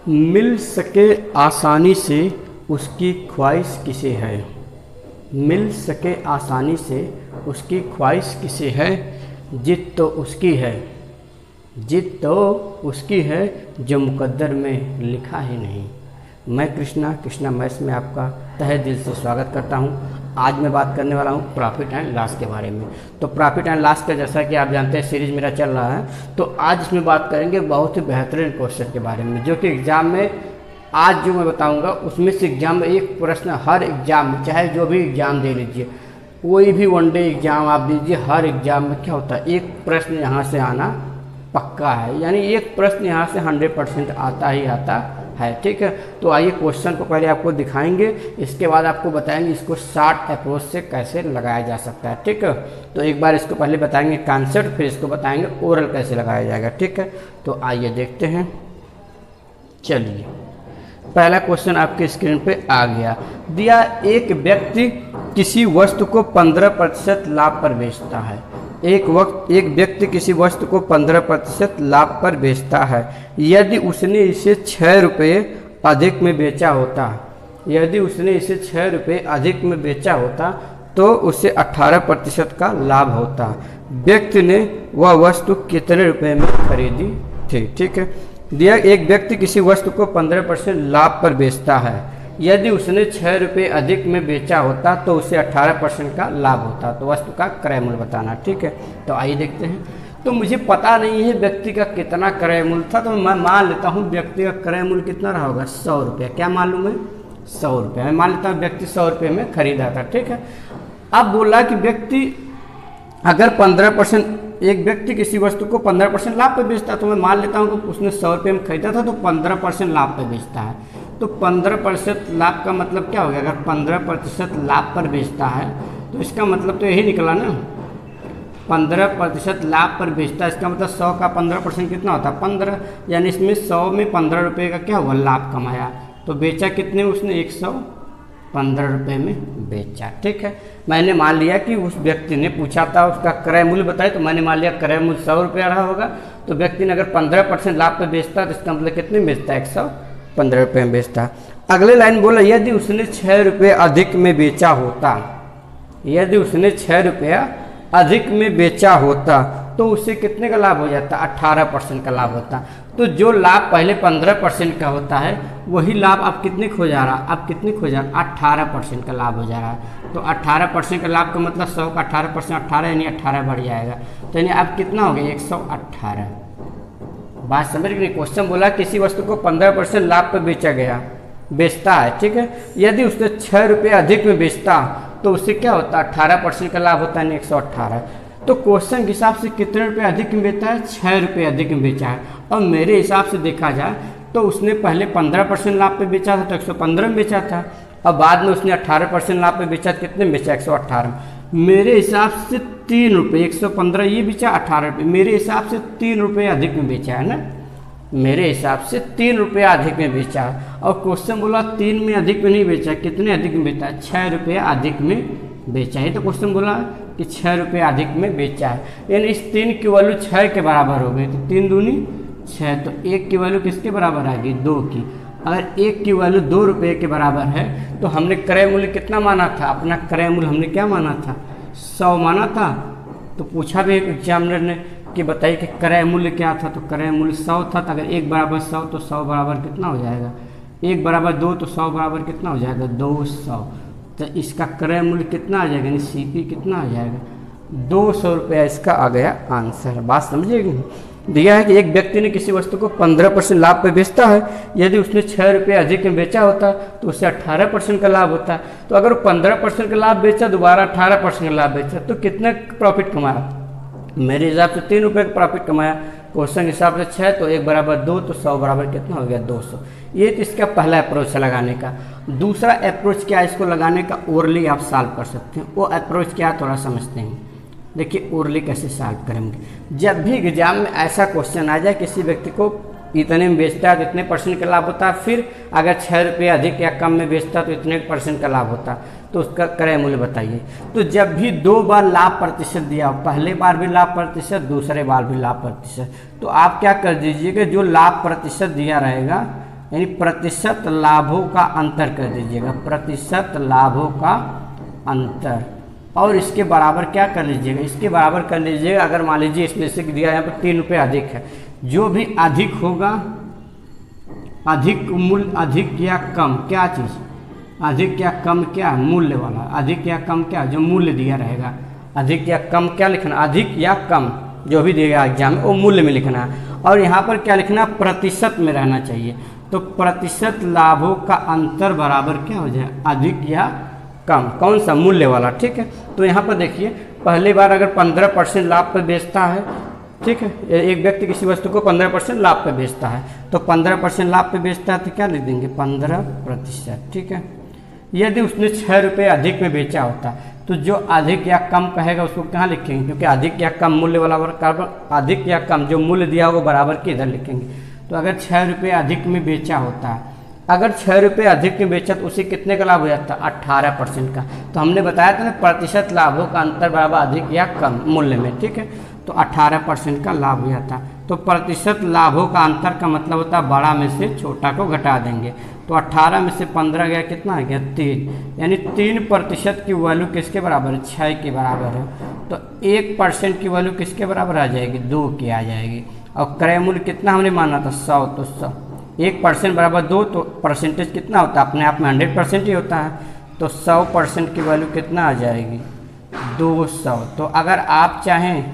मिल सके आसानी से उसकी ख्वाहिश किसे है। मिल सके आसानी से उसकी ख्वाहिश किसे है। जिद तो उसकी है, जिद तो उसकी है जो मुकद्दर में लिखा ही नहीं। मैं कृष्णा मैथ्स में आपका तहे दिल से स्वागत करता हूं। आज मैं बात करने वाला हूं प्रॉफिट एंड लॉस के बारे में। तो प्रॉफिट एंड लॉस का जैसा कि आप जानते हैं सीरीज़ मेरा चल रहा है, तो आज इसमें बात करेंगे बहुत ही बेहतरीन क्वेश्चन के बारे में, जो कि एग्ज़ाम में आज जो मैं बताऊंगा उसमें से एग्ज़ाम में एक प्रश्न हर एग्ज़ाम में, चाहे जो भी एग्ज़ाम दे लीजिए, कोई भी वनडे एग्ज़ाम आप दीजिए, हर एग्ज़ाम में क्या होता है, एक प्रश्न यहाँ से आना पक्का है। यानी एक प्रश्न यहाँ से 100% आता ही आता है। ठीक है, तो आइए क्वेश्चन को पहले आपको दिखाएंगे, इसके बाद आपको बताएंगे इसको शॉर्ट अप्रोच से कैसे लगाया जा सकता है। ठीक है, तो एक बार इसको पहले बताएंगे कॉन्सेप्ट, फिर इसको बताएंगे ओरल कैसे लगाया जाएगा। ठीक है, तो आइए देखते हैं। चलिए, पहला क्वेश्चन आपके स्क्रीन पे आ गया। दिया एक व्यक्ति किसी वस्तु को 15% लाभ पर बेचता है। एक व्यक्ति किसी वस्तु को 15% लाभ पर बेचता है। यदि उसने इसे 6 रुपये अधिक में बेचा होता, यदि उसने इसे 6 रुपये अधिक में बेचा होता तो उसे 18% का लाभ होता। व्यक्ति ने वह वस्तु कितने रुपए में खरीदी थी। ठीक है, दिया एक व्यक्ति किसी वस्तु को 15% लाभ पर बेचता है। यदि उसने 6 रुपये अधिक में बेचा होता तो उसे 18% का लाभ होता। तो वस्तु का क्रय मूल्य बताना। ठीक है, तो आइए देखते हैं। तो मुझे पता नहीं है व्यक्ति का कितना क्रय मूल्य था, तो मैं मान लेता हूँ व्यक्ति का क्रय मूल्य कितना रहा होगा, 100 रुपये। क्या मालूम है, 100 रुपये। मैं मान लेता हूँ व्यक्ति 100 रुपये में खरीदा था। ठीक है, अब बोला कि व्यक्ति अगर 15%, एक व्यक्ति किसी वस्तु को 15% लाभ पर बेचता, तो मैं मान लेता हूँ कि उसने 100 रुपये में खरीदा था तो 15% लाभ पर बेचता है। तो 15% लाभ का मतलब क्या हो गया, अगर 15% लाभ पर बेचता है तो इसका मतलब तो यही निकला ना, 15% लाभ पर बेचता है, इसका मतलब 100 का 15% कितना होता है, 15। यानी इसमें 100 में 15 रुपये का क्या हुआ, लाभ कमाया। तो बेचा कितने, उसने 115 रुपये में बेचा। ठीक है, मैंने मान लिया कि उस व्यक्ति ने पूछा था उसका क्रय मूल्य बताए, तो मैंने मान लिया क्रय मूल्य 100 रुपया रहा होगा। तो व्यक्ति ने अगर 15% लाभ पर बेचता तो इसका मतलब कितने में बेचता है, 115 रुपये में बेचता। अगले लाइन बोला, यदि उसने 6 रुपये अधिक में बेचा होता, यदि उसने 6 रुपया अधिक में बेचा होता तो उसे कितने का लाभ हो जाता, 18% का लाभ होता। तो जो लाभ पहले 15% का होता है वही लाभ अब कितने खो जा रहा, अब कितने खो जा रहा, 18% का लाभ हो जा रहा है। तो 18% का लाभ का मतलब 100 का 18%, 18 यानी 18 बढ़ जाएगा। तो यानी अब कितना हो गया, 118। बात समझ गए। क्वेश्चन बोला किसी वस्तु को 15% लाभ पर बेचता है। ठीक है, यदि उसने 6 रुपये अधिक में बेचता तो उससे क्या होता, 18% का लाभ होता है, 118। तो क्वेश्चन के हिसाब से कितने रुपये अधिक में बेचा है, 6 रुपये अधिक में बेचा है। और मेरे हिसाब से देखा जाए तो उसने पहले 15% लाभ पे बेचा था तो 115 में बेचा था, और बाद में उसने 18% लाभ पे बेचा, कितने में बेचा, 118। मेरे हिसाब से 3 रुपये, 115 ये बेचा, 18 रुपये, मेरे हिसाब से 3 रुपये अधिक में बेचा है ना, मेरे हिसाब से 3 रुपये अधिक में बेचा है। और क्वेश्चन बोला 3 में अधिक में नहीं बेचा, कितने अधिक में बेचा, 6 रुपये अधिक में बेचा है। तो क्वेश्चन बोला कि 6 रुपये अधिक में बेचा है, यानी इस 3 की वैल्यू 6 के बराबर हो गई। तो 3 दूनी 6, तो 1 की वैल्यू किसके बराबर आ गई, 2 की। अगर 1 की वैल्यू 2 रुपये के बराबर है तो हमने क्रय मूल्य कितना माना था, अपना क्रय मूल्य हमने क्या माना था, 100 माना था। तो पूछा भी एग्जामिनर ने कि बताइए कि क्रय मूल्य क्या था, तो क्रय मूल्य 100 था। तो अगर 1 बराबर 100 तो 100 बराबर कितना हो जाएगा, 1 बराबर 2 तो 100 बराबर कितना हो जाएगा, 200। तो इसका क्रय मूल्य कितना आ जाएगा, यानी CP कितना आ जाएगा, 200 रुपया इसका आ गया आंसर। बात समझिएगी। दिया है कि एक व्यक्ति ने किसी वस्तु को 15% लाभ पे बेचता है। यदि उसने 6 रुपये अधिक में बेचा होता तो उसे 18% का लाभ होता। तो अगर 15% का लाभ बेचा, दोबारा 18% का लाभ बेचा, तो कितना प्रॉफिट कमाया, मेरे हिसाब से 3 रुपये का प्रॉफिट कमाया। क्वेश्चन हिसाब से 6, तो 1 बराबर 2, तो 100 बराबर कितना हो गया, 200। ये तो इसका पहला अप्रोच है लगाने का। दूसरा अप्रोच क्या है, इसको लगाने का ओरली आप सॉल्व कर सकते हैं। वो अप्रोच क्या है थोड़ा समझते हैं। देखिए ओरली कैसे सॉल्व करेंगे। जब भी एग्जाम में ऐसा क्वेश्चन आ जाए किसी व्यक्ति को इतने में बेचता है तो इतने % का लाभ होता है, फिर अगर 6 रुपये अधिक या कम में बेचता तो इतने % का लाभ होता, तो उसका क्रय मूल्य बताइए। तो जब भी 2 बार लाभ प्रतिशत दिया, पहले बार भी लाभ प्रतिशत, दूसरे बार भी लाभ प्रतिशत, तो आप क्या कर दीजिएगा, जो लाभ प्रतिशत दिया रहेगा यानी प्रतिशत लाभों का अंतर कर दीजिएगा, प्रतिशत लाभों का अंतर, और इसके बराबर क्या कर लीजिएगा, इसके बराबर कर लीजिएगा। अगर मान लीजिए इसमें से दिया यहाँ पर 3 रुपये अधिक है, जो भी अधिक होगा, अधिक मूल्य, अधिक या कम, क्या चीज़, अधिक या कम क्या, मूल्य वाला, अधिक या कम क्या, जो मूल्य दिया रहेगा, अधिक या कम क्या लिखना, अधिक या कम जो भी दिएगा एग्जाम में वो मूल्य में लिखना है। और यहाँ पर क्या लिखना, प्रतिशत में रहना चाहिए। तो प्रतिशत लाभों का अंतर बराबर क्या हो जाए, अधिक या कम, कौन सा, मूल्य वाला। ठीक है, तो यहाँ पर देखिए पहली बार अगर 15% लाभ पर बेचता है, ठीक है, एक व्यक्ति किसी वस्तु को 15% लाभ पे बेचता है, तो 15% लाभ पे बेचता है तो क्या लिख देंगे, 15%। ठीक है, यदि उसने 6 रुपये अधिक में बेचा होता तो जो अधिक या कम कहेगा उसको कहाँ लिखेंगे, क्योंकि अधिक या कम मूल्य वाला बराबर, अधिक या कम जो मूल्य दिया होगा बराबर के इधर लिखेंगे। तो अगर 6 रुपये अधिक में बेचा होता है, अगर 6 रुपये अधिक में बेचा तो उसे कितने का लाभ हो जाता है, 18% का। तो हमने बताया था ना प्रतिशत लाभों का अंतर बराबर अधिक या कम मूल्य में। ठीक है, तो 18% का लाभ हो जाता है। तो प्रतिशत लाभों का अंतर का मतलब होता है बड़ा में से छोटा को घटा देंगे। तो 18 में से 15 गया, कितना आ गया, 3, यानी 3% की वैल्यू किसके बराबर है, 6 के बराबर है। तो 1% की वैल्यू किसके बराबर आ जाएगी, 2 की आ जाएगी। और क्रय मूल्य कितना हमने माना था, 100, तो 100, 1% बराबर 2, तो परसेंटेज कितना होता है, अपने आप में 100% ही होता है। तो 100% की वैल्यू कितना आ जाएगी, 200। तो अगर आप चाहें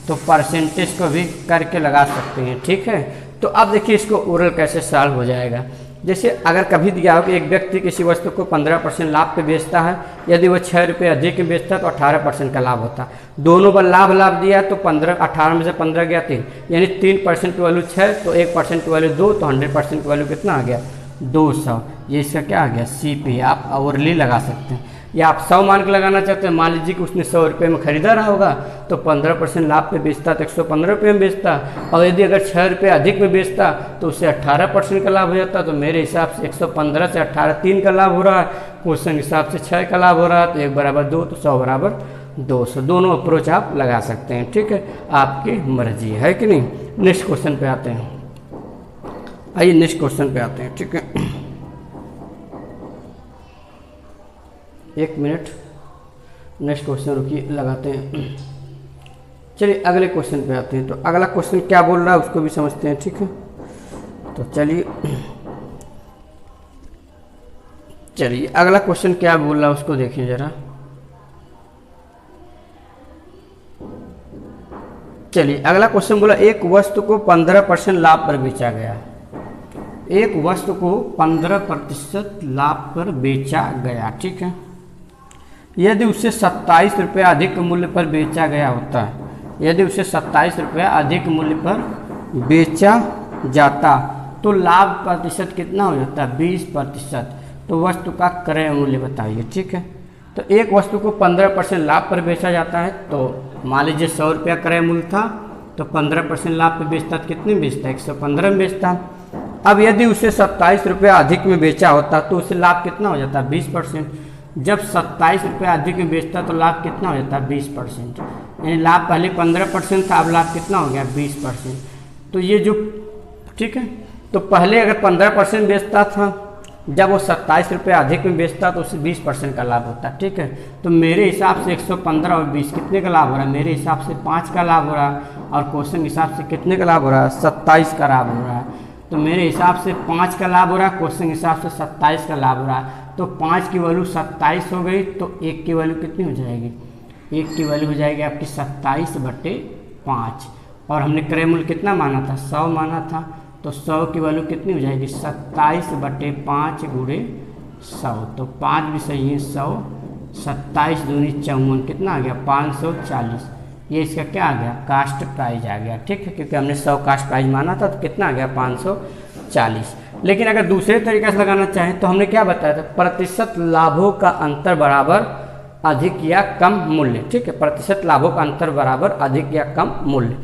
तो परसेंटेज को भी करके लगा सकते हैं। ठीक है, तो अब देखिए इसको ओरल कैसे सॉल्व हो जाएगा। जैसे अगर कभी दिया हो कि एक व्यक्ति किसी वस्तु को 15% लाभ पे बेचता है, यदि वो 6 रुपये अधिक में बेचता है तो 18% का लाभ होता है। दोनों पर लाभ दिया तो 18 में से 15 गया 3, यानी 3% की वैल्यू 6, तो 1% की वैल्यू 2, तो 100% की वैल्यू कितना आ गया, 200। ये इसका क्या आ गया, सी पे आप ओरली लगा सकते हैं। या आप 100 मान के लगाना चाहते हैं, मान लीजिए कि उसने 100 रुपये में खरीदा रहा होगा, तो 15% लाभ पे बेचता तो 115 रुपये में बेचता, और यदि अगर 6 रुपये अधिक में बेचता तो उससे 18% का लाभ हो जाता। तो मेरे हिसाब से 115 से 18, 3 का लाभ हो रहा है, क्वेश्चन के हिसाब से 6 का लाभ हो रहा है, तो 1 बराबर 2, तो 100 बराबर 200। दोनों अप्रोच आप लगा सकते हैं। ठीक है, आपकी मर्जी है कि नहीं। नेक्स्ट क्वेश्चन पे आते हैं, आइए नेक्स्ट क्वेश्चन पे आते हैं। ठीक है, 1 मिनट, नेक्स्ट क्वेश्चन रुकिए लगाते हैं। चलिए अगले क्वेश्चन पे आते हैं। तो अगला क्वेश्चन क्या बोल रहा है उसको भी समझते हैं। ठीक है, तो चलिए अगला क्वेश्चन क्या बोल रहा है उसको देखिए जरा। चलिए अगला क्वेश्चन बोला, एक वस्तु को 15% लाभ पर बेचा गया, एक वस्तु को 15% लाभ पर बेचा गया। ठीक है, यदि उसे 27 रुपये अधिक मूल्य पर बेचा गया होता है, यदि उसे 27 रुपये अधिक मूल्य पर बेचा जाता तो लाभ प्रतिशत कितना हो जाता है, 20%। तो वस्तु का क्रय मूल्य बताइए। ठीक है, तो एक वस्तु को 15% लाभ पर बेचा जाता है, तो मान लीजिए 100 रुपया क्रय मूल्य था, तो 15% लाभ पर बेचता तो कितने में बेचता, 115 में बेचता। अब यदि उसे 27 रुपया अधिक में बेचा होता तो उसे लाभ कितना हो जाता, 20%। जब 27 रुपये अधिक में बेचता तो लाभ कितना हो जाता है, 20%। यानी लाभ पहले 15% था, अब लाभ कितना हो गया, 20%। तो ये जो, ठीक है, तो पहले अगर 15% बेचता था, जब वो 27 रुपये अधिक में बेचता तो उसे 20% का लाभ होता। ठीक है, तो मेरे हिसाब से 115 और 20 कितने का लाभ हो रहा है, मेरे हिसाब से 5 का लाभ हो रहा है, और क्वेश्चन के हिसाब से कितने का लाभ हो रहा है, 27 का लाभ हो रहा है। तो मेरे हिसाब से 5 का लाभ हो रहा है, क्वेश्चन के हिसाब से 27 का लाभ हो रहा है। तो 5 की वैल्यू 27 हो गई, तो 1 की वैल्यू कितनी हो जाएगी, 1 की वैल्यू हो जाएगी आपकी 27/5। और हमने क्रय मूल्य कितना माना था, 100 माना था, तो 100 की वैल्यू कितनी हो जाएगी, 27/5 गुणे 100। तो 5 भी सही है, 100, 27 दूनी 54, कितना आ गया, 540। ये इसका क्या आ गया, कास्ट प्राइस आ गया। ठीक है, क्योंकि हमने 100 कास्ट प्राइस माना था, तो कितना आ गया, 540। लेकिन अगर दूसरे तरीके से लगाना चाहें तो हमने क्या बताया था, प्रतिशत लाभों का अंतर बराबर अधिक या कम मूल्य। ठीक है, प्रतिशत लाभों का अंतर बराबर अधिक या कम मूल्य।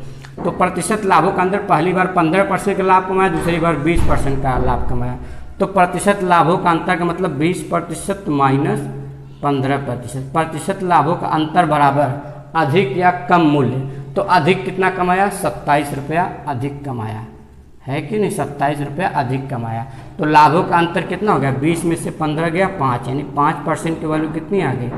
तो प्रतिशत लाभों का अंतर, पहली बार 15% का लाभ कमाया, दूसरी बार 20% का लाभ कमाया। तो प्रतिशत लाभों का अंतर का मतलब 20% माइनस 15%। प्रतिशत लाभों का अंतर बराबर अधिक या कम मूल्य। तो अधिक कितना कमाया, 27 रुपया अधिक कमाया। है कि नहीं, 27 रुपया अधिक कमाया। तो लाभों का अंतर कितना हो गया, 20 में से 15 गया 5, यानी 5% की वैल्यू कितनी आ गई,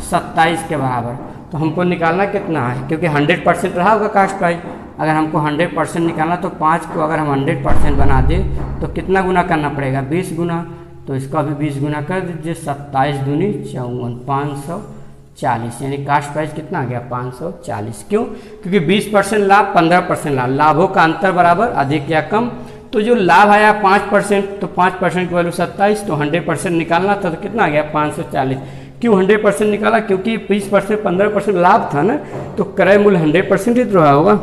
27 के बराबर। तो हमको निकालना कितना है, क्योंकि 100% रहा होगा कास्ट प्राइस, अगर हमको 100% निकालना तो 5 को अगर हम 100% बना दें तो कितना गुना करना पड़ेगा, 20 गुना। तो इसका भी 20 गुना कर दीजिए, 27 दूनी 54, 540, यानी कास्ट प्राइस कितना आ गया, 540। क्यों, क्योंकि 20% लाभ 15% लाभ, लाभों का अंतर बराबर अधिक या कम। तो जो लाभ आया 5%, तो 5% की वैल्यू 27, तो 100% निकालना था तो कितना आ गया, 540। क्यों 100% निकाला, क्योंकि 20% 15% लाभ था ना, तो क्रय मूल्य 100% ही तो रहा होगा,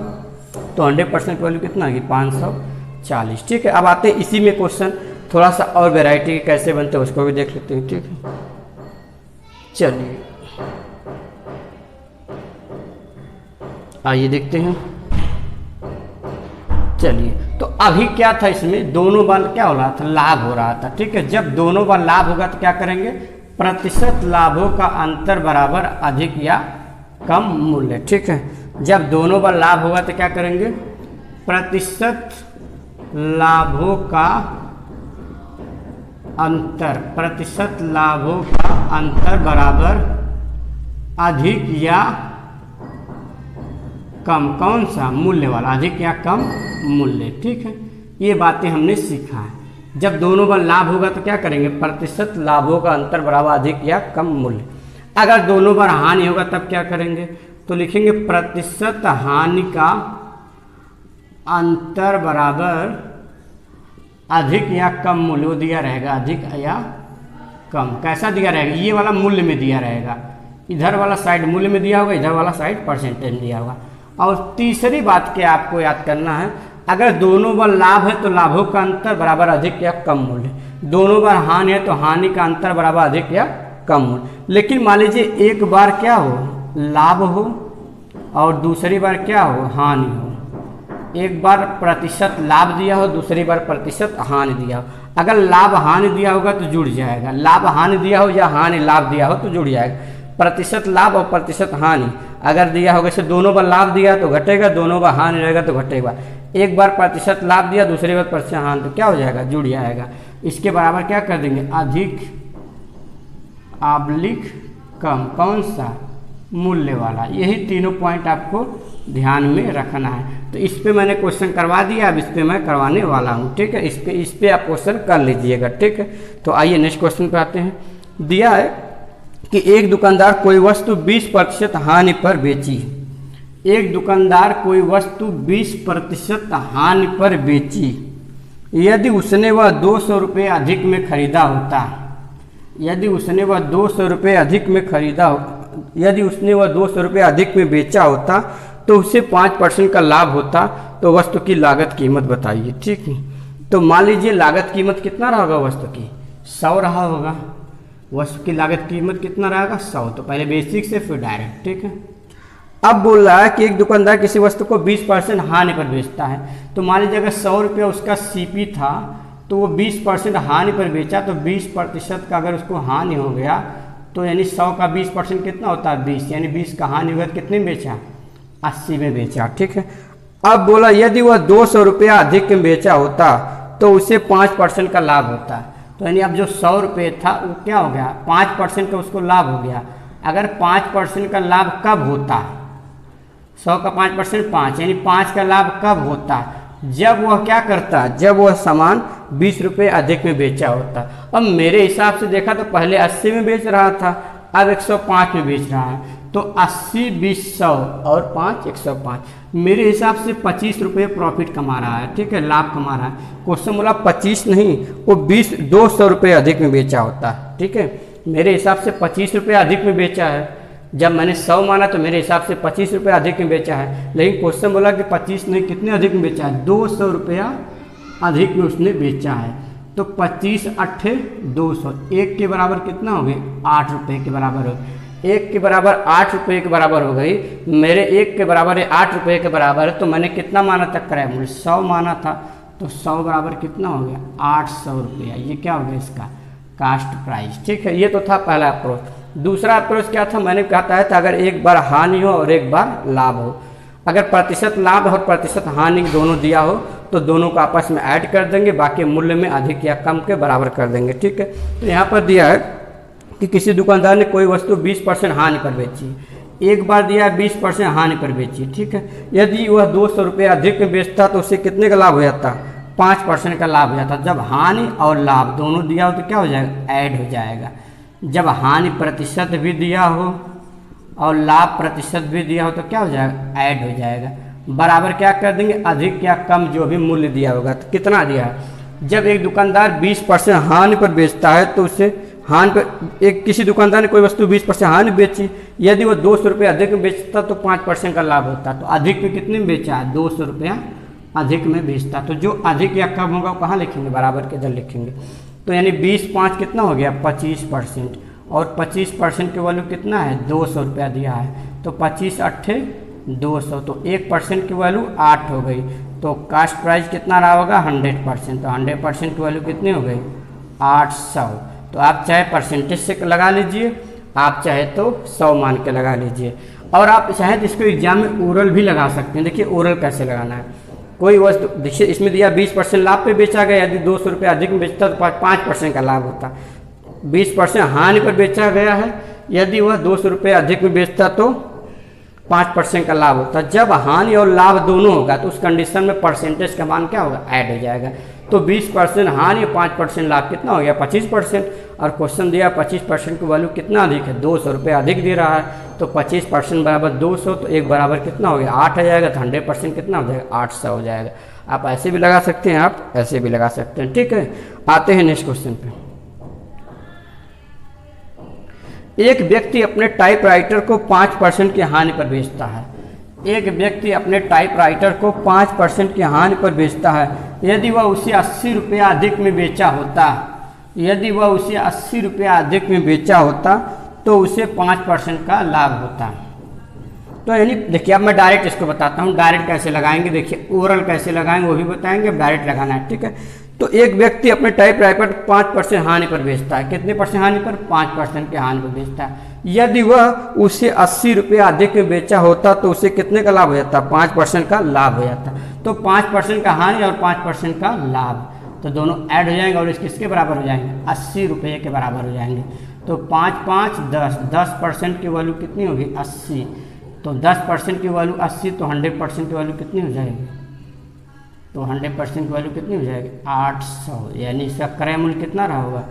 तो 100% की वैल्यू कितना आ गई, 540। ठीक है, अब आते हैं इसी में क्वेश्चन, थोड़ा सा और वैरायटी कैसे बनते हैं उसको भी देख लेते हैं। ठीक है, चलिए आइए देखते हैं। चलिए, तो अभी क्या था, इसमें दोनों बार क्या हो रहा था, लाभ हो रहा था। ठीक है, जब दोनों बार लाभ होगा तो क्या करेंगे, प्रतिशत लाभों का अंतर बराबर अधिक या कम मूल्य। ठीक है, जब दोनों बार लाभ होगा तो क्या करेंगे, प्रतिशत लाभों का अंतर, प्रतिशत लाभों का अंतर बराबर अधिक या कम, कौन सा, मूल्य वाला, अधिक या कम मूल्य। ठीक है, ये बातें हमने सीखा है। जब दोनों बार लाभ होगा तो क्या करेंगे, प्रतिशत लाभों का अंतर बराबर अधिक या कम मूल्य। अगर दोनों बार हानि होगा तब क्या करेंगे, तो लिखेंगे प्रतिशत हानि का अंतर बराबर अधिक या कम मूल्य, वो दिया रहेगा अधिक या कम। कैसा दिया रहेगा, ये वाला मूल्य में दिया रहेगा, इधर वाला साइड मूल्य में दिया होगा, इधर वाला साइड परसेंटेज में दिया होगा। और तीसरी बात के आपको याद करना है, अगर दोनों बार लाभ है तो लाभों का अंतर बराबर अधिक या कम मूल्य, दोनों बार हानि है तो हानि का अंतर बराबर अधिक या कम मूल्य। लेकिन मान लीजिए एक बार क्या हो, लाभ हो, और दूसरी बार क्या हो, हानि हो। एक बार प्रतिशत लाभ दिया हो, दूसरी बार प्रतिशत हानि दिया हो। अगर लाभ हानि दिया होगा तो जुड़ जाएगा, लाभ हानि दिया हो या हानि लाभ दिया हो तो जुड़ जाएगा। प्रतिशत लाभ और प्रतिशत हानि अगर दिया होगा, जैसे दोनों बार लाभ दिया तो घटेगा, दोनों बार हानि रहेगा तो घटेगा। एक बार प्रतिशत लाभ दिया, दूसरी बार प्रतिशत हानि, तो क्या हो जाएगा, जुड़ जाएगा। इसके बराबर क्या कर देंगे, अधिक आबलिक कम, कौन सा, मूल्य वाला। यही तीनों पॉइंट आपको ध्यान में रखना है। तो इस पे मैंने क्वेश्चन करवा दिया, अब इस पे मैं करवाने वाला हूँ। ठीक है, इस पे आप क्वेश्चन कर लीजिएगा। ठीक है, तो आइए नेक्स्ट क्वेश्चन पे आते हैं। दिया है कि एक दुकानदार कोई वस्तु 20% हानि पर बेची। एक दुकानदार कोई वस्तु 20% हानि पर बेची, यदि उसने वह 200 रुपये अधिक में खरीदा होता, यदि उसने वह 200 रुपये अधिक में खरीदा, यदि उसने वह 200 रुपये अधिक में बेचा होता तो उसे 5% का लाभ होता, तो वस्तु की लागत कीमत बताइए। ठीक है, तो मान लीजिए लागत कीमत कितना रहा होगा, वस्तु की 100 रहा होगा। वस्तु की लागत कीमत कितना रहेगा, 100। तो पहले बेसिक से फिर डायरेक्ट। ठीक है, अब बोल रहा है कि एक दुकानदार किसी वस्तु को 20% हानि पर बेचता है। तो मान लीजिए अगर 100 रुपया उसका सीपी था, तो वो 20% हानि पर बेचा, तो 20% का अगर उसको हानि हो गया तो यानी 100 का 20% कितना होता है, 20, यानी 20 का हानि हुआ, कितने में बेचा, 80 में बेचा। ठीक है, अब बोला यदि वह 200 रुपया अधिक में बेचा होता तो उसे 5% का लाभ होता। तो यानी अब जो 100 रुपये था वो क्या हो गया, 5% का उसको लाभ हो गया। अगर 5% का लाभ कब होता, 100 का 5% 5, यानी 5 का लाभ कब होता, जब वह क्या करता, जब वह सामान 20 रुपये अधिक में बेचा होता। अब मेरे हिसाब से देखा तो पहले 80 में बेच रहा था, अब 105 में बेच रहा है, तो 80 20 100 और 5 105, मेरे हिसाब से 25 रुपये प्रॉफिट कमा रहा है। ठीक है, लाभ कमा रहा है। क्वेश्चन बोला 25 नहीं, वो 200 रुपये अधिक में बेचा होता। ठीक है, मेरे हिसाब से 25 रुपये अधिक में बेचा है। जब मैंने 100 माना तो मेरे हिसाब से 25 रुपये अधिक में बेचा है, लेकिन क्वेश्चन बोला कि 25 नहीं, कितने अधिक में बेचा है, 200 रुपया अधिक में उसने बेचा है। तो 25 8 200, 1 के बराबर कितना हो गए, 8 रुपये के बराबर हो। 1 के बराबर 8 रुपये के बराबर हो गई, मेरे 1 के बराबर है 8 रुपये के बराबर है। तो मैंने कितना माना था, क्रय मूल्य 100 माना था, तो 100 बराबर कितना हो गया, 800 रुपया। ये क्या हो गया, इसका कास्ट प्राइस। ठीक है, ये तो था पहला अप्रोच। दूसरा अप्रोच क्या था, मैंने कहा था अगर एक बार हानि हो और एक बार लाभ हो, अगर प्रतिशत लाभ और प्रतिशत हानि दोनों दिया हो तो तो दोनों को आपस में ऐड कर देंगे, बाकी मूल्य में अधिक या कम के बराबर कर देंगे। ठीक है, तो यहाँ पर दिया है कि किसी दुकानदार ने कोई वस्तु 20% हानि पर बेची, एक बार दिया 20% हानि पर बेची। ठीक है, यदि वह 200 रुपये अधिक में बेचता तो उससे कितने का लाभ हो जाता? 5% का लाभ हो जाता। जब हानि और लाभ दोनों दिया हो तो क्या हो जाएगा? ऐड हो जाएगा। जब हानि प्रतिशत भी दिया हो और लाभ प्रतिशत भी दिया हो तो क्या हो जाएगा? ऐड हो जाएगा। बराबर क्या कर देंगे? अधिक या कम जो भी मूल्य दिया होगा। तो कितना दिया है? जब एक दुकानदार 20% हानि पर बेचता है तो उससे हानि पर किसी दुकानदार ने कोई वस्तु 20% हानि बेची, यदि वो 200 रुपये अधिक में बेचता तो 5% का लाभ होता। तो अधिक में कितने में बेचा है? 200 रुपया अधिक में बेचता। तो जो अधिक या कम होगा वो कहाँ लिखेंगे? बराबर के इधर लिखेंगे। तो यानी 20/5 कितना हो गया? 25%। और 25% की वैल्यू कितना है? 200 रुपया दिया है। तो 25 अट्ठे 200, तो 1% की वैल्यू 8 हो गई। तो कास्ट प्राइस कितना रहा होगा? 100%। तो 100% की वैल्यू कितनी हो गई? 800। तो आप चाहे परसेंटेज से लगा लीजिए, आप चाहे तो 100 मान के लगा लीजिए, और आप चाहे तो इसको एग्जाम में ओरल भी लगा सकते हैं। देखिए ओरल कैसे लगाना है। कोई वस्तु देखिए इसमें दिया 20% लाभ पे बेचा गया, यदि 200 रुपये अधिक में बेचता तो 5% का लाभ होता। 20% हानि पर बेचा गया है, यदि वह 200 रुपये अधिक में बेचता तो 5% का लाभ होता। जब हानि और लाभ दोनों होगा तो उस कंडीशन में परसेंटेज का मान क्या होगा? ऐड हो जाएगा। तो 20% हानि और 5% लाभ कितना हो गया? 25%। और क्वेश्चन दिया 25% की वैल्यू कितना अधिक है? 200 रुपये अधिक दे रहा है। तो 25% बराबर 200, तो एक बराबर कितना हो गया? 8 आ जाएगा। तो 100% कितना हो जाएगा? 800 हो जाएगा। आप ऐसे भी लगा सकते हैं, आप ऐसे भी लगा सकते हैं। ठीक है, आते हैं नेक्स्ट क्वेश्चन पे। एक व्यक्ति अपने टाइपराइटर को 5% की हानि पर बेचता है। एक व्यक्ति अपने टाइपराइटर को 5% की हानि पर बेचता है। यदि वह उसे 80 रुपया अधिक में बेचा होता, यदि वह उसे 80 रुपया अधिक में बेचा होता तो उसे 5% का लाभ होता। तो यानी देखिए अब मैं डायरेक्ट इसको बताता हूँ, डायरेक्ट कैसे लगाएंगे। देखिए ओरल कैसे लगाएंगे वो भी बताएंगे, अब डायरेक्ट लगाना है। ठीक है, तो एक व्यक्ति अपने टाइपराइटर 5% हानि पर बेचता है। कितने परसेंट हानि पर? 5% के हानि पर बेचता है। यदि वह उसे 80 रुपया अधिक में बेचा होता तो उसे कितने का लाभ हो जाता? 5% का लाभ हो जाता। तो 5% का हानि और 5% का लाभ, तो दोनों ऐड हो जाएंगे और इस किसके बराबर हो जाएंगे? 80 रुपये के बराबर हो जाएंगे। तो 5 5 10, 10% की वैल्यू कितनी होगी? 80। तो 10% की वैल्यू 80, तो 100% की वैल्यू कितनी हो जाएगी? तो 100% की वैल्यू कितनी हो जाएगी? 800। यानी इसका क्रय मूल्य कितना रहा होगा?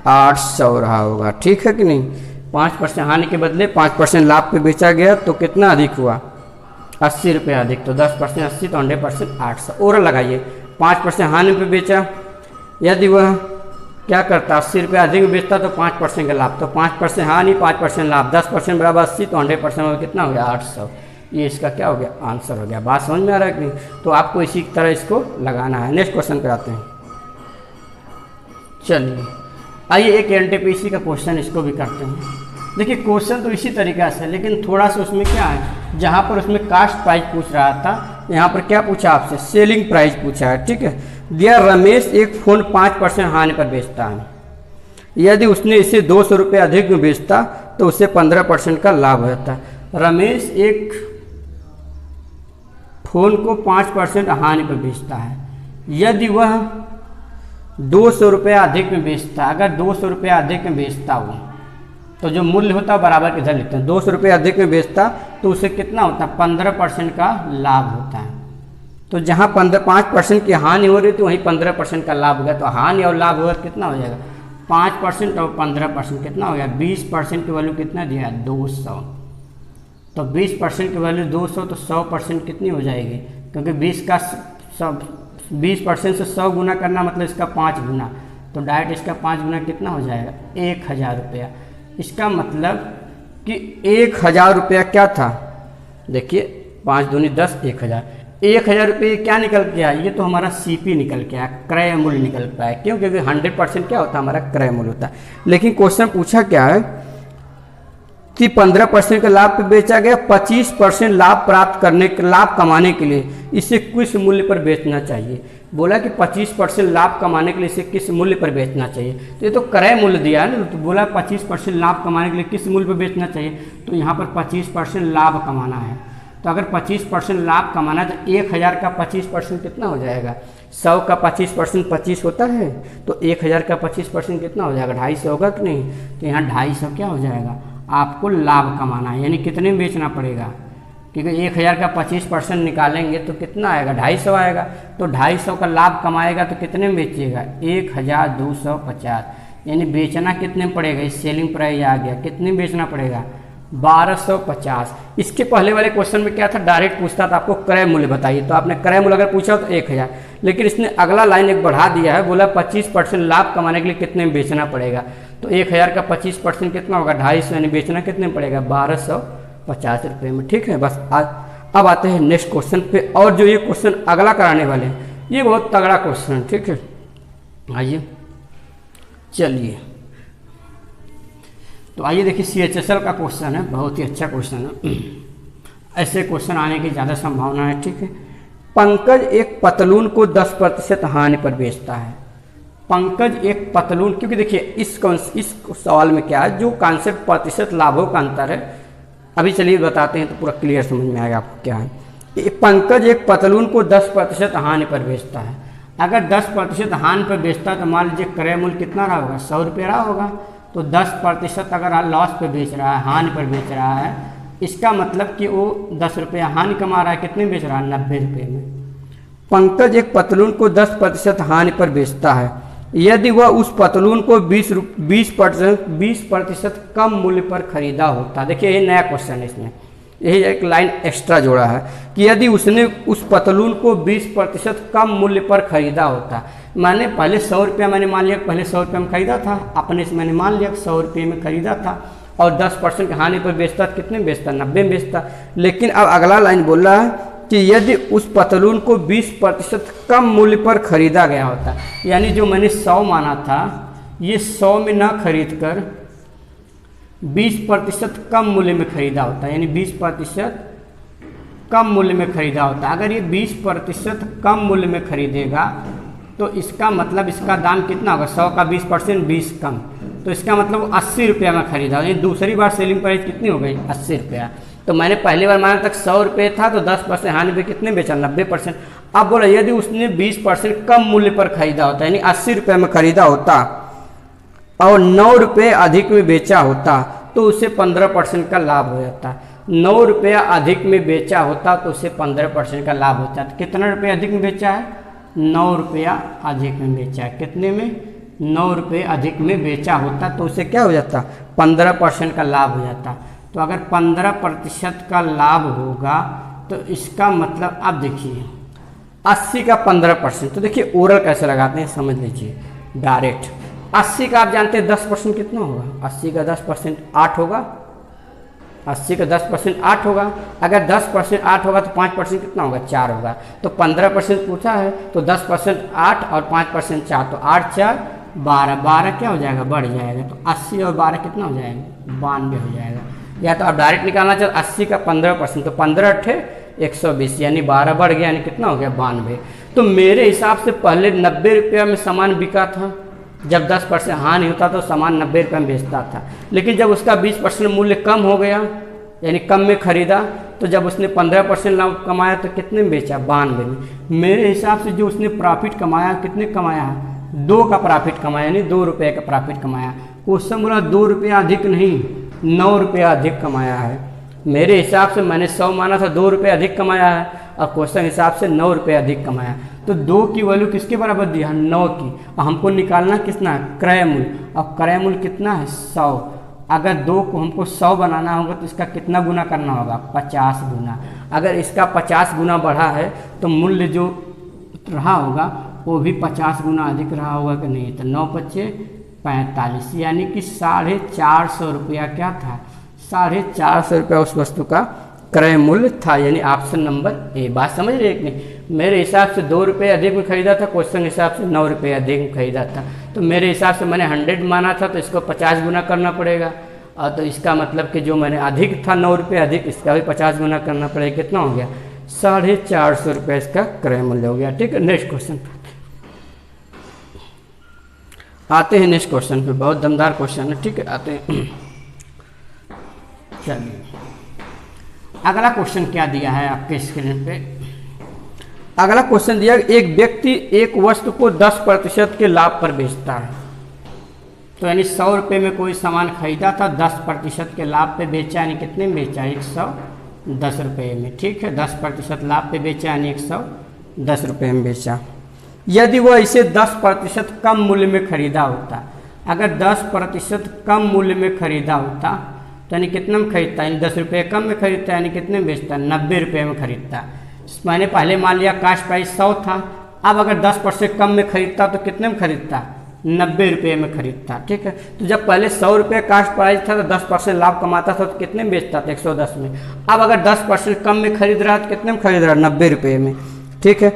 800 रहा होगा। ठीक है कि नहीं? 5% हानि के बदले 5% लाभ पे बेचा गया तो कितना अधिक हुआ? 80 रुपये अधिक। तो 10% 80, तो 100% 800। और लगाइए 5% हानि पे बेचा, यदि वह क्या करता? 80 रुपये अधिक में बेचता तो 5% का लाभ। तो 5% हानि 5% लाभ, 10% बराबर 80, तो 100% कितना हो गया? 800। ये इसका क्या हो गया? आंसर हो गया। बात समझ में आ रहा है कि नहीं? तो आपको इसी तरह इसको लगाना है। नेक्स्ट क्वेश्चन पे आते हैं। चलिए आइए एक एनटीपीसी का क्वेश्चन इसको भी करते हैं। देखिए क्वेश्चन तो इसी तरीक़ा से, लेकिन थोड़ा सा उसमें क्या है, जहाँ पर उसमें कास्ट प्राइस पूछ रहा था, यहाँ पर क्या पूछा आपसे? सेलिंग प्राइस पूछा है। ठीक है, दिया रमेश एक फ़ोन 5% हानि पर बेचता है। यदि उसने इसे 200 रुपये अधिक में बेचता तो उसे 15% का लाभ होता है। रमेश एक फ़ोन को 5% हानि पर बेचता है। यदि वह 200 रुपया अधिक में बेचता, अगर 200 रुपया अधिक में बेचता हो तो जो मूल्य होता है बराबर किधर लिखते हैं? 200 रुपये अधिक में बेचता तो उसे कितना होता है? 15% का लाभ होता है। तो जहाँ 5% की हानि हो रही थी वहीं 15% का लाभ हो गया। तो हानि और लाभ होगा कितना हो जाएगा? 5% और 15% कितना हो गया? 20% की वैल्यू कितना दिया? 200। तो 20% की वैल्यू 200, तो 100% कितनी हो जाएगी? क्योंकि 20% से 100 गुना करना मतलब इसका 5 गुना, तो डायरेक्ट इसका 5 गुना कितना हो जाएगा? 1000 रुपया। इसका मतलब कि 1000 रुपया क्या था? देखिए 5 दूनी 10, 1000। 1000 रुपये क्या निकल के आया? ये तो हमारा सीपी निकल के आया, क्रय मूल्य निकल के आया। क्यों? क्योंकि 100% क्या होता है? हमारा क्रय मूल्य होता है। लेकिन क्वेश्चन पूछा क्या है कि 15% का लाभ पे बेचा गया, 25% लाभ प्राप्त करने के, लाभ कमाने के लिए इसे किस मूल्य पर बेचना चाहिए? बोला कि 25% लाभ कमाने के लिए इसे किस मूल्य पर बेचना चाहिए। तो ये तो क्रय मूल्य दिया है ना, तो बोला 25% लाभ कमाने के लिए किस मूल्य पर बेचना चाहिए। तो यहाँ पर 25% लाभ कमाना है, तो अगर 25% लाभ कमाना है तो 1000 का 25% कितना हो जाएगा? 100 का 25% 25 होता है, तो 1000 का 25% कितना हो जाएगा? 250 होगा कि नहीं? तो यहाँ 250 क्या हो जाएगा? आपको लाभ कमाना है, यानी कितने में बेचना पड़ेगा? क्योंकि 1000 का 25% निकालेंगे तो कितना आएगा? 250 आएगा। तो 250 का लाभ कमाएगा तो कितने में बेचिएगा? 1250, यानी बेचना कितने में पड़ेगा? इस सेलिंग प्राइस आ गया, कितने में बेचना पड़ेगा? 1250। इसके पहले वाले क्वेश्चन में क्या था? डायरेक्ट पूछता था आपको क्रय मूल्य बताइए, तो आपने क्रय मूल्य अगर पूछा तो 1000, लेकिन इसने अगला लाइन एक बढ़ा दिया है, बोला 25% लाभ कमाने के लिए कितने में बेचना पड़ेगा। तो 1000 का 25% कितना होगा? 250, यानी बेचना कितने में पड़ेगा? 1250 रुपये में। ठीक है, बस अब आते हैं नेक्स्ट क्वेश्चन पे। और जो ये क्वेश्चन अगला कराने वाले हैं, ये बहुत तगड़ा क्वेश्चन है। ठीक है, आइए चलिए, तो आइए देखिए CHSL का क्वेश्चन है, बहुत ही अच्छा क्वेश्चन है, ऐसे क्वेश्चन आने की ज़्यादा संभावना है। ठीक है, पंकज एक पतलून को 10% हानि पर बेचता है। पंकज एक पतलून, क्योंकि देखिए इस सवाल में क्या है, जो कॉन्सेप्ट प्रतिशत लाभों का अंतर है, अभी चलिए बताते हैं तो पूरा क्लियर समझ में आएगा आपको क्या है। पंकज एक पतलून को 10% हानि पर बेचता है। अगर 10% हानि पर बेचता है तो मान लीजिए क्रय मूल्य कितना रहा होगा? 100 रुपये रहा होगा। तो 10% अगर लॉस पे बेच रहा है, हानि पर बेच रहा है, इसका मतलब कि वो 10 रुपये हानि कमा रहा है। कितने बेच रहा है? 90 रुपये में। पंकज एक पतलून को 10% हानि पर बेचता है। यदि वह उस पतलून को 20% कम मूल्य पर खरीदा होता। देखिए ये नया क्वेश्चन है, इसमें यही एक लाइन एक्स्ट्रा जोड़ा है कि यदि उसने उस पतलून को 20% कम मूल्य पर खरीदा होता। मैंने पहले 100 रुपया, मैंने मान लिया पहले 100 रुपये में खरीदा था, अपने से मैंने मान लिया 100 रुपये में खरीदा था, और 10% हानि पर बेचता तो कितने में बेचता? 90 में बेचता। लेकिन अब अगला लाइन बोल रहा है कि यदि उस पतलून को 20% कम मूल्य पर खरीदा गया होता, यानी जो मैंने 100 माना था, ये 100 में ना खरीद कर 20% कम मूल्य में खरीदा होता, यानी 20% कम मूल्य में खरीदा होता। अगर ये 20% कम मूल्य में खरीदेगा तो इसका मतलब इसका दाम कितना होगा? 100 का 20%, 20 कम, तो इसका मतलब 80 रुपया में खरीदा। ये दूसरी बार सेलिंग प्राइस कितनी हो गई? 80 रुपया। तो मैंने पहली बार माना तक 100 रुपये था, तो 10% हानि पे कितने बेचा? 90%। अब बोला यदि उसने 20% कम मूल्य पर खरीदा होता, यानी 80 रुपये में खरीदा होता और 9 रुपये अधिक में बेचा होता, तो उसे 15% का लाभ हो जाता। 9 रुपया अधिक में बेचा होता तो उसे 15% का लाभ होता। तो कितना रुपये अधिक में बेचा है? 9 रुपया अधिक में बेचा है। कितने में? 9 रुपये अधिक में बेचा होता तो उसे क्या हो जाता? 15% का लाभ हो जाता। तो अगर 15% का लाभ होगा तो इसका मतलब, अब देखिए 80 का 15%, तो देखिए ओरल कैसे लगाते हैं समझ लीजिए डायरेक्ट। 80 का आप जानते हैं 10% कितना होगा? 80 का 10% 8 होगा। 80 का 10% 8 होगा। अगर 10% 8 होगा तो 5% कितना होगा? 4 होगा। तो 15% पूछा है, तो 10% 8 और 5% 4, तो 8 4 12, 12 क्या हो जाएगा? बढ़ जाएगा। तो 80 और 12 कितना हो जाएगा? 92 हो जाएगा। या तो आप डायरेक्ट निकालना चाहते 80 का 15%, तो 15 अट्ठे 120, यानी 12 बढ़ गया, यानी कितना हो गया? 92। तो मेरे हिसाब से पहले 90 रुपया में सामान बिका था। जब 10% हानि होता तो सामान 90 रुपये में बेचता था, लेकिन जब उसका 20% मूल्य कम हो गया, यानी कम में खरीदा, तो जब उसने 15% लाभ कमाया तो कितने में बेचा? 92 में। मेरे हिसाब से जो उसने प्रॉफिट कमाया, कितने कमाया है? 2 का प्रॉफिट कमाया, यानी 2 रुपये का प्रॉफिट कमाया। क्वेश्चन बोला 2 रुपया अधिक नहीं, 9 रुपया अधिक कमाया है। मेरे हिसाब से मैंने 100 माना था, 2 रुपये अधिक कमाया है, और क्वेश्चन हिसाब से 9 रुपये अधिक कमाया। तो 2 की वैल्यू किसके बराबर दिया? 9 की। और हमको निकालना कितना है? क्रय मूल्य। और क्रय मूल्य कितना है? 100। अगर 2 को हमको 100 बनाना होगा तो इसका कितना गुना करना होगा? 50 गुना। अगर इसका 50 गुना बढ़ा है तो मूल्य जो रहा होगा वो भी 50 गुना अधिक रहा होगा कि नहीं? तो 9 पच्चे 45, यानी कि 450 रुपया क्या था? 450 रुपया उस वस्तु का क्रय मूल्य था, यानी ऑप्शन नंबर ए। बात समझ रहे हैं कि नहीं? मेरे हिसाब से 2 रुपये अधिक में खरीदा था, क्वेश्चन हिसाब से 9 रुपये अधिक में खरीदा था। तो मेरे हिसाब से मैंने 100 माना था, तो इसको 50 गुना करना पड़ेगा। और तो इसका मतलब कि जो मैंने अधिक था 9 रुपये अधिक, इसका भी 50 गुना करना पड़ेगा। कितना हो गया? 450 रुपये इसका क्रय मूल्य हो गया। ठीक है, नेक्स्ट क्वेश्चन आते हैं। नेक्स्ट क्वेश्चन पे बहुत दमदार क्वेश्चन है। ठीक है, आते हैं। चलिए अगला क्वेश्चन क्या दिया है आपके स्क्रीन पे, अगला क्वेश्चन दिया एक व्यक्ति एक वस्तु को 10% के लाभ पर बेचता है। तो यानी 100 रुपये में कोई सामान खरीदा था, 10% के लाभ पे बेचा, यानी कितने में बेचा, 110 रुपये में। ठीक है, 10% लाभ पे बेचा यानी 110 रुपये में बेचा। यदि वह इसे 10% कम मूल्य में खरीदा होता, अगर 10% कम मूल्य में खरीदा होता तो यानी कितने में खरीदता, यानी 10 रुपये कम में खरीदता, यानी कितने में बेचता, 90 रुपये में खरीदता। मैंने पहले मान लिया कास्ट प्राइस 100 था, अब अगर 10% कम में खरीदता तो कितने में खरीदता, 90 रुपये में खरीदता। ठीक है, तो जब पहले 100 रुपये कास्ट प्राइस था तो 10% लाभ कमाता था तो कितने में बेचता था, 110 में। अब अगर 10% कम में खरीद रहा तो कितने में खरीद रहा, 90 रुपये में। ठीक है,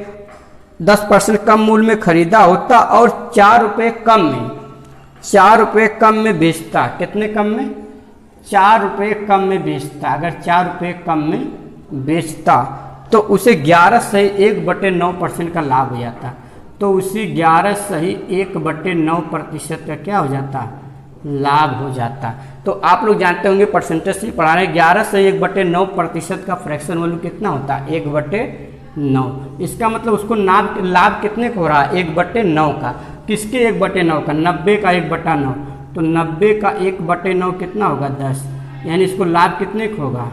10% कम मूल्य में खरीदा होता और 4 रुपये कम में, 4 रुपये कम में बेचता। कितने कम में, 4 रुपये कम में बेचता। अगर 4 रुपये कम में बेचता तो उसे 11 सही 1/9% का लाभ हो जाता। तो उसी 11 सही 1/9% का क्या हो जाता, लाभ हो जाता। तो आप लोग जानते होंगे परसेंटेज से पढ़ा रहे हैं, 11 सही 1/9% का फ्रैक्शन वैल्यू कितना होता है, 1/9। इसका मतलब उसको लाभ कितने का हो रहा है, 1/9 का। किसके 1/9 का, 90 का 1/9। तो 90 का 1/9 कितना होगा, 10। यानी इसको लाभ कितने का होगा,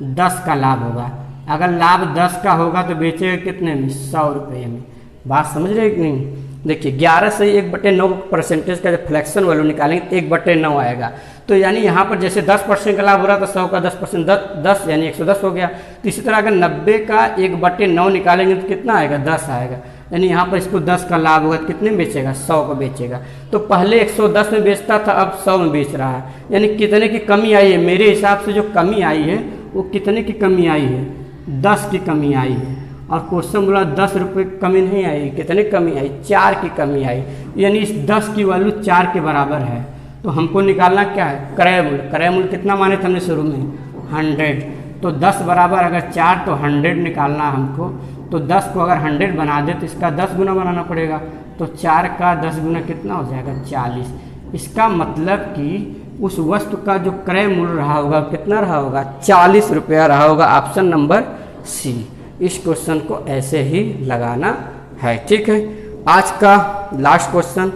10 का लाभ होगा। अगर लाभ 10 का होगा तो बेचेगा कितने में, 100 रुपये में। बात समझ रहे कि नहीं। देखिए 11 से 1/9 परसेंटेज का जब फ्लैक्शन वैल्यू निकालेंगे तो 1/9 आएगा। तो यानी यहाँ पर जैसे 10% का लाभ हो रहा था, 100 का 10%, 10 यानी 110 हो गया। तो इसी तरह अगर 90 का 1/9 निकालेंगे तो कितना आएगा, 10 आएगा। यानी यहाँ पर इसको 10 का लाभ होगा तो कितने में बेचेगा, 100 को बेचेगा। तो पहले 110 में बेचता था, अब 100 में बेच रहा है। यानी कितने की कमी आई है, मेरे हिसाब से जो कमी आई है वो कितने की कमी आई है, 10 की कमी आई है। और क्वेश्चन बोला 10 रुपये की कमी नहीं आई, कितने कमी आई, 4 की कमी आई। यानी इस 10 की वैल्यू 4 के बराबर है। तो हमको निकालना क्या है, क्रय मूल्य। क्रय मूल्य कितना माने थे हमने शुरू में, 100। तो 10 बराबर अगर 4 तो 100 निकालना हमको। तो 10 को अगर 100 बना दे तो इसका 10 गुना बनाना पड़ेगा। तो 4 का 10 गुना कितना हो जाएगा, 40। इसका मतलब कि उस वस्तु का जो क्रय मूल्य रहा होगा कितना रहा होगा, 40 रुपया रहा होगा। Option number C. इस क्वेश्चन को ऐसे ही लगाना है। ठीक है, आज का लास्ट क्वेश्चन